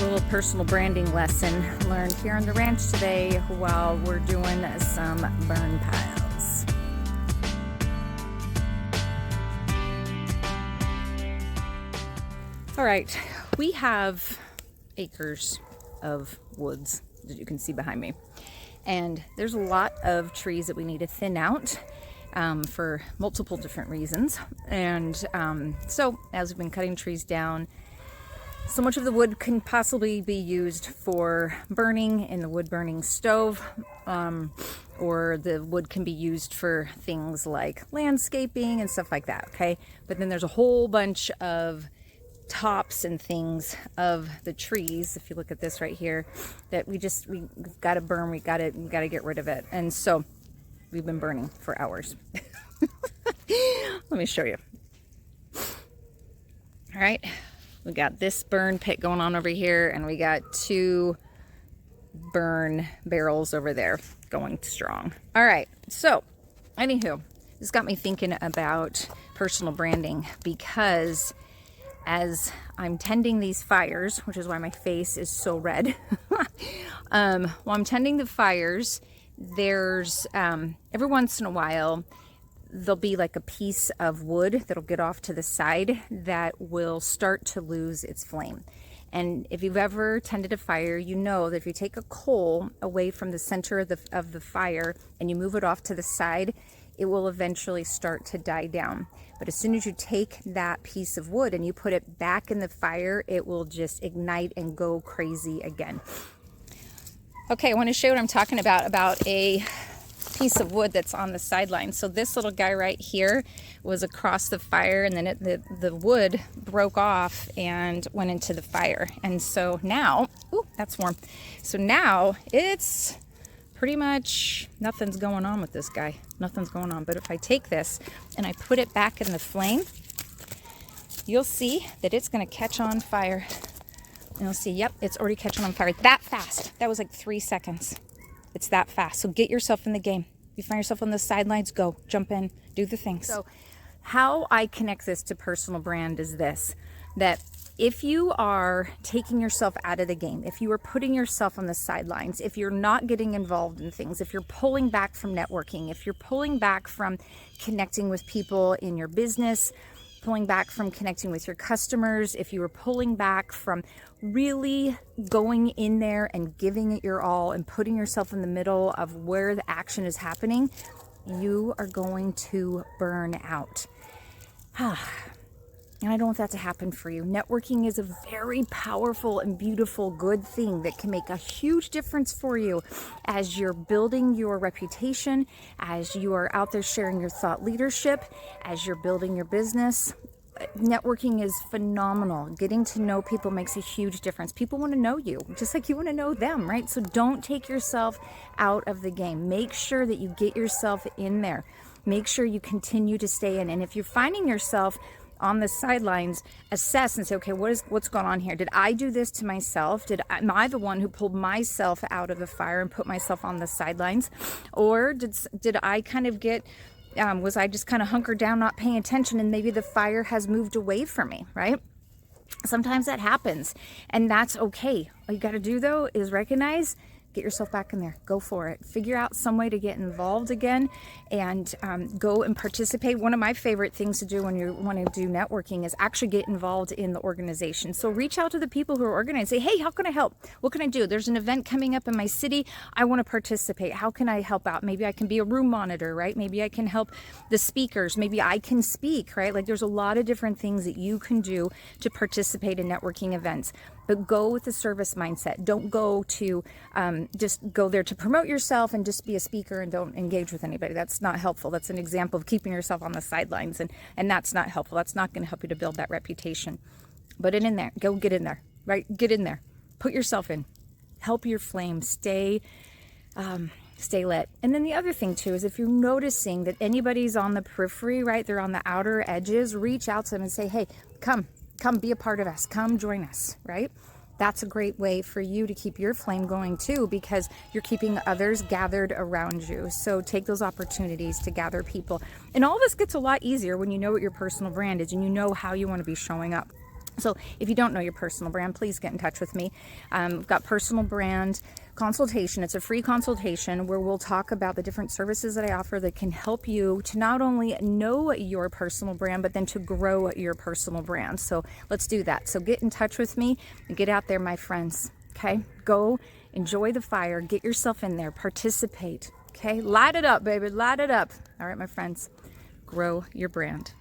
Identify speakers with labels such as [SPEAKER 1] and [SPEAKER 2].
[SPEAKER 1] little personal branding lesson learned here on the ranch today while we're doing some burn piles. All right, we have acres of woods that you can see behind me, and there's a lot of trees that we need to thin out for multiple different reasons. And so as we've been cutting trees down, so much of the wood can possibly be used for burning in the wood burning stove, or the wood can be used for things like landscaping and stuff like that, okay? But then there's a whole bunch of tops and things of the trees, if you look at this right here, that we've got to burn, we got to get rid of it. And so we've been burning for hours. Let me show you. All right. We got this burn pit going on over here, and we got 2 burn barrels over there going strong. All right, so anywho, this got me thinking about personal branding, because as I'm tending these fires, which is why my face is so red, while I'm tending the fires, there's every once in a while there'll be like a piece of wood that'll get off to the side that will start to lose its flame. And if you've ever tended a fire, you know that if you take a coal away from the center of the fire and you move it off to the side, it will eventually start to die down. But as soon as you take that piece of wood and you put it back in the fire, it will just ignite and go crazy again. Okay, I want to show you what I'm talking about a piece of wood that's on the sideline. So this little guy right here was across the fire, and then the wood broke off and went into the fire. And so now, ooh, that's warm. So now it's pretty much nothing's going on with this guy. Nothing's going on. But if I take this and I put it back in the flame, you'll see that it's going to catch on fire. And you'll see, yep, it's already catching on fire that fast. That was like 3 seconds. It's that fast. So get yourself in the game. If you find yourself on the sidelines, go, jump in, do the things. So how I connect this to personal brand is this, that if you are taking yourself out of the game, if you are putting yourself on the sidelines, if you're not getting involved in things, if you're pulling back from networking, if you're pulling back from connecting with people in your business, pulling back from connecting with your customers, if you were pulling back from really going in there and giving it your all and putting yourself in the middle of where the action is happening, you are going to burn out. And I don't want that to happen for you. Networking is a very powerful and beautiful, good thing that can make a huge difference for you as you're building your reputation, as you are out there sharing your thought leadership, as you're building your business. Networking is phenomenal. Getting to know people makes a huge difference. People want to know you, just like you want to know them, right? So don't take yourself out of the game. Make sure that you get yourself in there. Make sure you continue to stay in. And if you're finding yourself on the sidelines, assess and say, okay, what's going on here? Did I do this to myself? Am I the one who pulled myself out of the fire and put myself on the sidelines? Or did I kind of get, was I just kind of hunkered down, not paying attention, and maybe the fire has moved away from me, right? Sometimes that happens, and that's okay. All you got to do, though, is recognize, get yourself back in there. Go for it. Figure out some way to get involved again and go and participate. One of my favorite things to do when you want to do networking is actually get involved in the organization. So reach out to the people who are organized. Say, hey, how can I help? What can I do? There's an event coming up in my city. I want to participate. How can I help out? Maybe I can be a room monitor, right? Maybe I can help the speakers. Maybe I can speak, right? Like there's a lot of different things that you can do to participate in networking events. But go with the service mindset. Don't go to just go there to promote yourself and just be a speaker and don't engage with anybody. That's not helpful. That's an example of keeping yourself on the sidelines, and that's not helpful. That's not going to help you to build that reputation. But in there, go get in there, right? Get in there. Put yourself in. Help your flame stay lit. And then the other thing too is if you're noticing that anybody's on the periphery, right? They're on the outer edges, reach out to them and say, hey, come be a part of us. Come join us, right? That's a great way for you to keep your flame going too, because you're keeping others gathered around you. So take those opportunities to gather people. And all this gets a lot easier when you know what your personal brand is and you know how you want to be showing up. So if you don't know your personal brand, please get in touch with me. We've got personal brand consultation. It's a free consultation where we'll talk about the different services that I offer that can help you to not only know your personal brand, but then to grow your personal brand. So let's do that. So get in touch with me and get out there, my friends. Okay, go enjoy the fire, get yourself in there, participate. Okay, light it up, baby, light it up. All right, my friends, grow your brand.